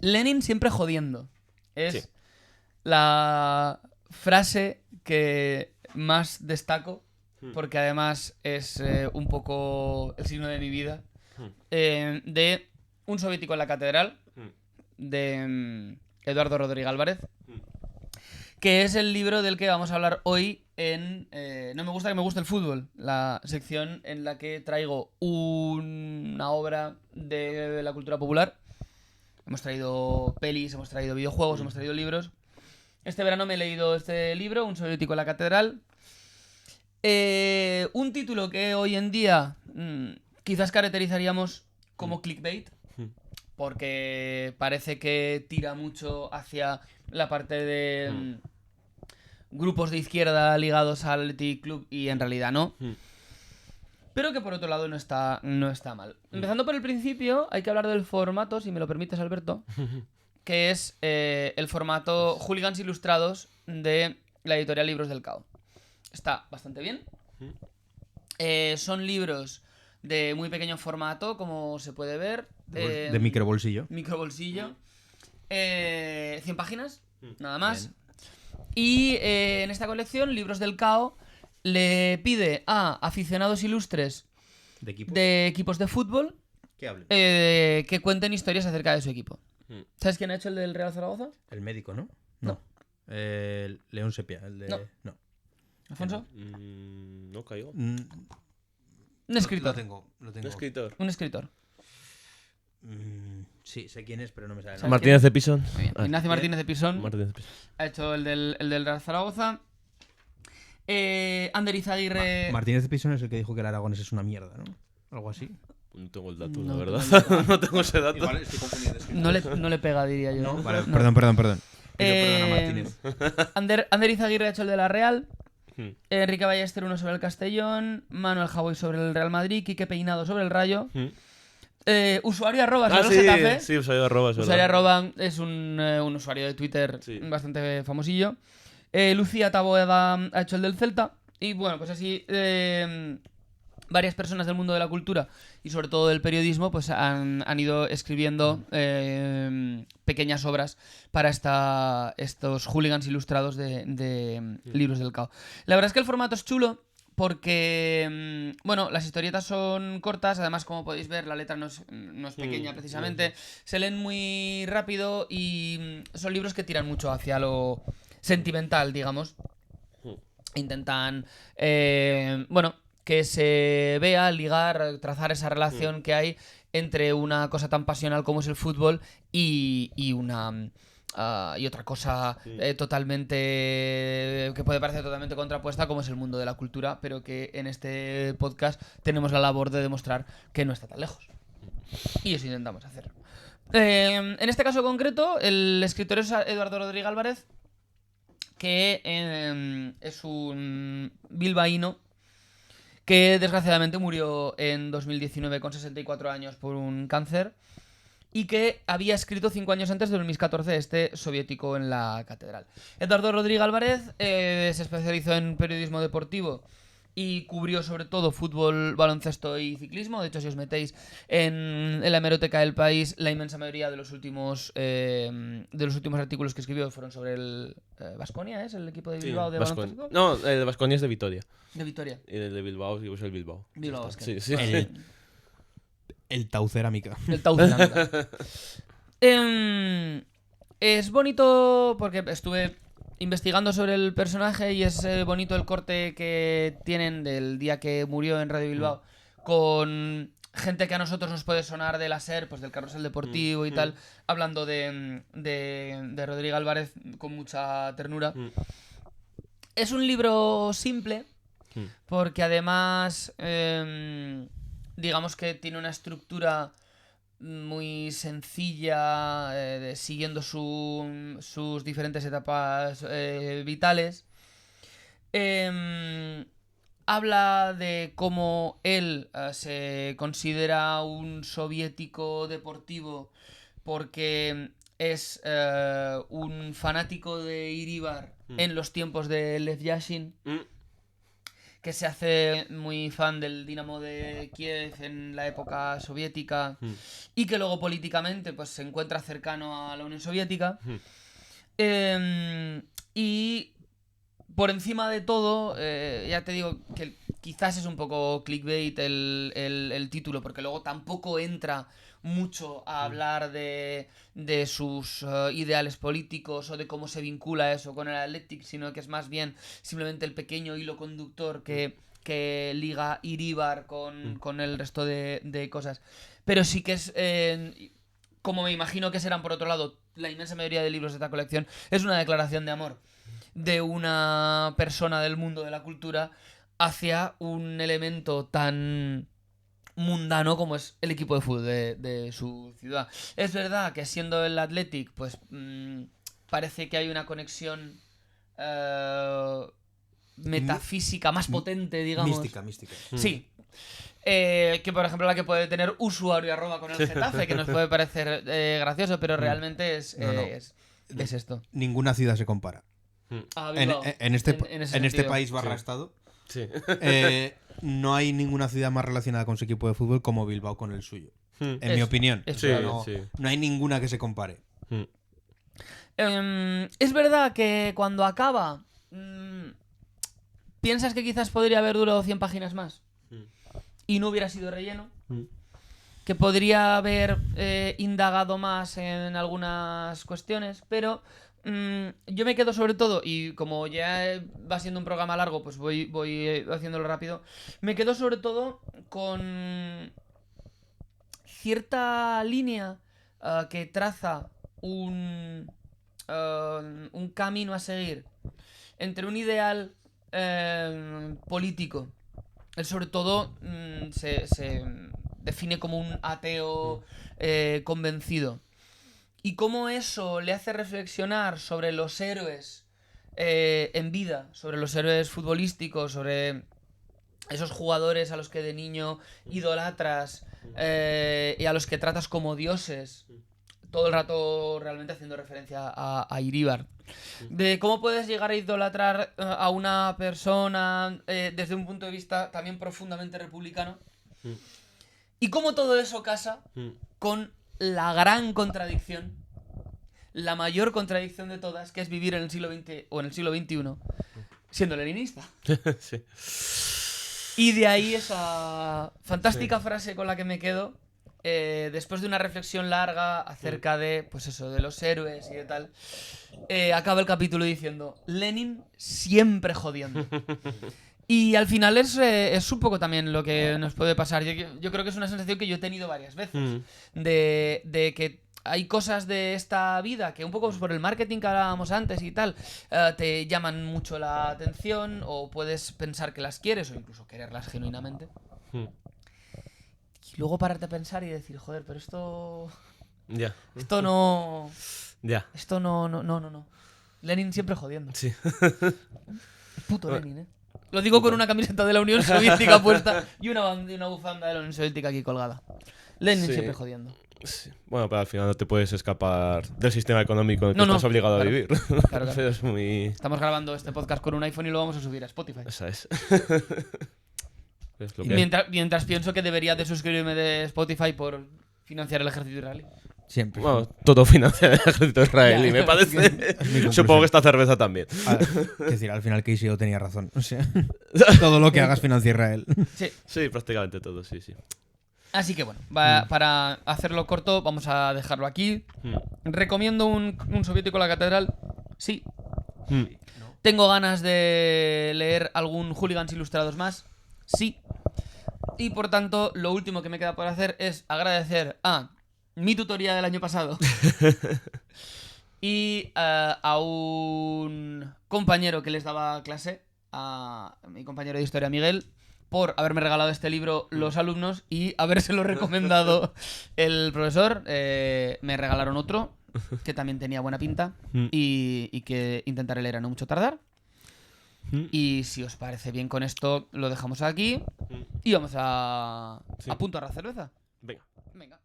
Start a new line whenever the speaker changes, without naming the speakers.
Lenin siempre jodiendo. Es
Sí.
la frase que más destaco, porque además es un poco el signo de mi vida, de Un soviético en la catedral, de Eduardo Rodríguez Álvarez, que es el libro del que vamos a hablar hoy en No me gusta que me guste el fútbol, la sección en la que traigo una obra de la cultura popular. Hemos traído pelis, hemos traído videojuegos, hemos traído libros. Este verano me he leído este libro, Un soviético en la catedral. Un título que hoy en día quizás caracterizaríamos como clickbait, porque parece que tira mucho hacia la parte de grupos de izquierda ligados al Athletic Club y en realidad no. Pero que por otro lado no está mal. Empezando por el principio, hay que hablar del formato, si me lo permites, Alberto, que es el formato Hooligans Ilustrados de la editorial Libros del Cao. Está bastante bien. Son libros de muy pequeño formato, como se puede ver.
De microbolsillo.
Microbolsillo. 100 páginas, nada más. Y en esta colección, Libros del Cao le pide a aficionados ilustres
¿De
equipos de fútbol
¿Qué hablen?
que cuenten historias acerca de su equipo. ¿Sabes quién ha hecho el del Real Zaragoza?
El médico, ¿no?
No.
León Sepia, el de...
No. ¿Alfonso?
No caigo.
Un escritor.
Lo tengo.
Un escritor.
Un escritor.
Sí, sé quién es, pero no me sale.
¿Sabes
Martínez de Pisón.
Muy bien. Ignacio Martínez de Pisón
Martínez de Pisón.
ha hecho el del Real Zaragoza. Ander Izaguirre.
Martínez de Pisón es el que dijo que el Aragonés es una mierda, ¿no? Algo así.
No tengo el dato,
No
la
tengo
verdad. No tengo ese dato.
Igual estoy confundiendo.
No le pega, diría yo.
No, vale,
No.
perdón. Pido perdón a Martínez.
Ander Izaguirre ha hecho el de la Real.
Hmm.
Enrique Ballester uno sobre el Castellón. Manuel Javoy sobre el Real Madrid. Quique Peinado sobre el Rayo. Usuario arroba sobre el Getafe.
Sí, usuario arroba.
Usuario arroba es un usuario de Twitter bastante famosillo. Lucía Taboada ha hecho el del Celta. Y bueno, pues así varias personas del mundo de la cultura y sobre todo del periodismo pues han ido escribiendo pequeñas obras para estos hooligans ilustrados de Libros del Cao. La verdad es que el formato es chulo porque, bueno, las historietas son cortas, además como podéis ver la letra no es pequeña precisamente, se leen muy rápido y son libros que tiran mucho hacia lo sentimental, digamos. Intentan, bueno, que se vea, ligar, trazar esa relación que hay entre una cosa tan pasional como es el fútbol y otra cosa totalmente que puede parecer totalmente contrapuesta como es el mundo de la cultura, pero que en este podcast tenemos la labor de demostrar que no está tan lejos. Y eso intentamos hacer. En este caso concreto, el escritor es Eduardo Rodríguez Álvarez, que es un bilbaíno que desgraciadamente murió en 2019 con 64 años por un cáncer y que había escrito 5 años antes de 2014 este soviético en la catedral. Eduardo Rodríguez Álvarez se especializó en periodismo deportivo y cubrió sobre todo fútbol, baloncesto y ciclismo. De hecho, si os metéis en la hemeroteca del País, la inmensa mayoría de los últimos artículos que escribió fueron sobre el Baskonia, ¿es? El equipo de Bilbao de baloncesto.
No, el de Baskonia es de Vitoria.
De Vitoria.
Y el de Bilbao es el Bilbao.
Bilbao Basket.
Sí.
El Tau Cerámica.
El Tau Cerámica. Es bonito porque estuve investigando sobre el personaje y es bonito el corte que tienen del día que murió en Radio Bilbao con gente que a nosotros nos puede sonar de la SER, pues del Carrusel Deportivo y tal, hablando de Rodríguez Álvarez con mucha ternura. Es un libro simple porque además digamos que tiene una estructura muy sencilla, siguiendo sus diferentes etapas vitales. Habla de cómo él se considera un soviético deportivo porque es un fanático de Iribar en los tiempos de Lev Yashin. que se hace muy fan del Dinamo de Kiev en la época soviética y que luego políticamente pues se encuentra cercano a la Unión Soviética. Y por encima de todo, ya te digo que quizás es un poco clickbait el título, porque luego tampoco entra mucho a hablar de sus ideales políticos o de cómo se vincula eso con el Athletic, sino que es más bien simplemente el pequeño hilo conductor que liga Iríbar con el resto de cosas. Pero sí que es, como me imagino que serán por otro lado la inmensa mayoría de libros de esta colección, es una declaración de amor de una persona del mundo de la cultura hacia un elemento tan mundano como es el equipo de fútbol de su ciudad. Es verdad que siendo el Athletic, pues parece que hay una conexión metafísica más potente, digamos.
Mística.
Sí. Que por ejemplo la que puede tener usuario @ con el Getafe, que nos puede parecer gracioso, pero realmente es esto.
Ninguna ciudad se compara. En este país barra estado.
Sí.
No hay ninguna ciudad más relacionada con su equipo de fútbol como Bilbao con el suyo. En mi opinión. No hay ninguna que se compare.
Es verdad que cuando acaba piensas que quizás podría haber durado 100 páginas más y no hubiera sido relleno, que podría haber indagado más en algunas cuestiones, pero yo me quedo sobre todo, y como ya va siendo un programa largo, pues voy haciéndolo rápido, me quedo sobre todo con cierta línea que traza un camino a seguir entre un ideal político. Él sobre todo se define como un ateo convencido. Y cómo eso le hace reflexionar sobre los héroes en vida, sobre los héroes futbolísticos, sobre esos jugadores a los que de niño idolatras y a los que tratas como dioses. Todo el rato realmente haciendo referencia a Iríbar. De cómo puedes llegar a idolatrar a una persona desde un punto de vista también profundamente republicano. Y cómo todo eso casa con la gran contradicción, la mayor contradicción de todas, que es vivir en el siglo XX o en el siglo XXI siendo leninista.
Sí.
Y de ahí esa fantástica frase con la que me quedo, después de una reflexión larga acerca de, pues eso, de los héroes y de tal, acaba el capítulo diciendo: Lenin siempre jodiendo. Y al final es un poco también lo que nos puede pasar. Yo creo que es una sensación que yo he tenido varias veces. De que hay cosas de esta vida que un poco por el marketing que hablábamos antes y tal, te llaman mucho la atención, o puedes pensar que las quieres o incluso quererlas genuinamente. Y luego pararte a pensar y decir, joder, pero esto...
Ya.
Esto no...
Ya.
Esto no. Lenin siempre jodiendo.
Sí.
El puto Lenin, Lo digo con una camiseta de la Unión Soviética puesta y una bufanda de la Unión Soviética aquí colgada. Lenin siempre jodiendo.
Sí. Bueno, pero al final no te puedes escapar del sistema económico en el que estás obligado a vivir.
Claro.
Es muy...
Estamos grabando este podcast con un iPhone y lo vamos a subir a Spotify.
Esa es.
Y mientras pienso que debería de suscribirme de Spotify por financiar el ejército israelí.
Siempre.
Bueno, todo financia el ejército israelí, me parece. Supongo que esta cerveza también.
Es decir, al final Casey tenía razón. O sea, todo lo que hagas financia Israel.
Sí, prácticamente todo, sí.
Así que bueno, para hacerlo corto, vamos a dejarlo aquí. ¿Recomiendo un soviético en la catedral? Sí. ¿Tengo ganas de leer algún Hooligans Ilustrados más? Sí. Y por tanto, lo último que me queda por hacer es agradecer a mi tutoría del año pasado y a un compañero que les daba clase, a mi compañero de historia Miguel, por haberme regalado este libro los alumnos y habérselo recomendado el profesor. Me regalaron otro que también tenía buena pinta y que intentaré leer a no mucho tardar. Y si os parece bien con esto, lo dejamos aquí y vamos a puntuar la cerveza.
Venga.